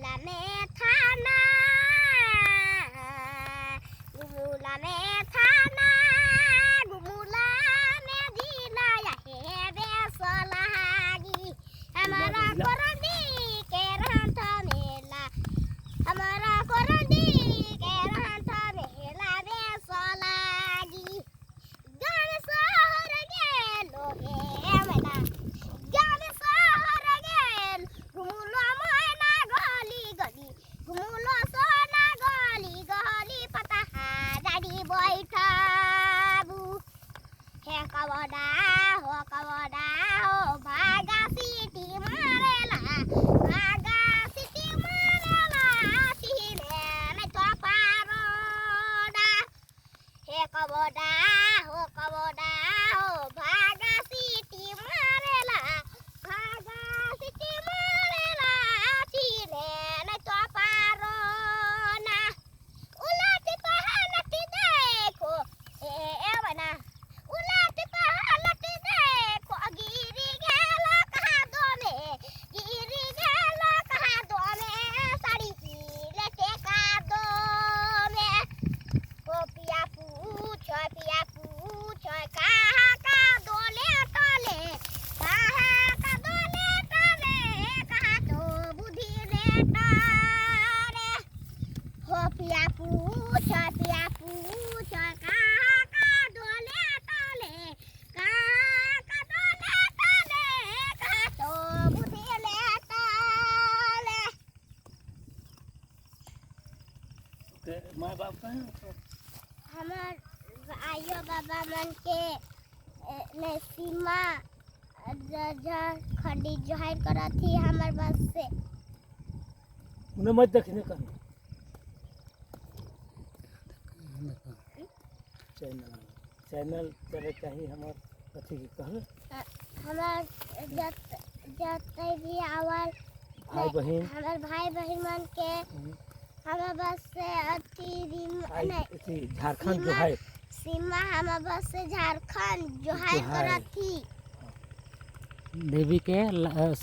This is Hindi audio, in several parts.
गुमुला में थाना गुमुला में थाना गुमुला में जीना है बेसलागी हमारा कोरंडी के रहता मेला हमारा कोरंडी के रहता मेला बेसलागी गान शहर गेलो हे मेला गान शहर गेल गुमुला मोना गली गली गुमुला सोना गली गली पता गाड़ी बैठाबू हे कवडा हो भागा सीटी मारेला भागा सीटी मारेला सीने में तो पारोडा हे कवडा हो भागा सीटी मारेला भागा सीटी मारेला सीने में तो पारोना उलट पलट देखो ए बना उलट पलट देखो गिरी गेला कहा दो में गिरी गेला कहा दो में साड़ी लेटे का दो में ओ पिया पूछ कहा का दोले टोले कहा का दोले टोले कहा तो बुद्धि ले टारे हो पिया पूछ कहा का दोले टोले कहा का दोले टोले कहा तो बुद्धि ले टारे माँ बाप कहाँ हैं? हमार आयो बाबा मन के ने सीमा खड़ी जोहार करत थी हमार बस से उन्हें मत देखने का चैनल चले चाहिए हमार अथी के कहल हमार जते भी आवाल भाई बहन हमार भाई बहन मन के हमार बस से अति नहीं झारखंड जो है सीमा हमार बस से झारखंड जोहार करत थी देवी के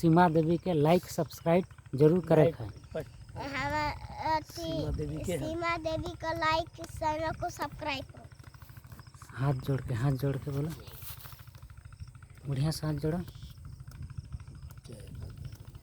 सीमा देवी के लाइक सब्सक्राइब जरूर करें हमार सीमा देवी का लाइक चैनल को सब्सक्राइब करो हाथ जोड़ के बोलो बढ़िया से हाथ जोड़ो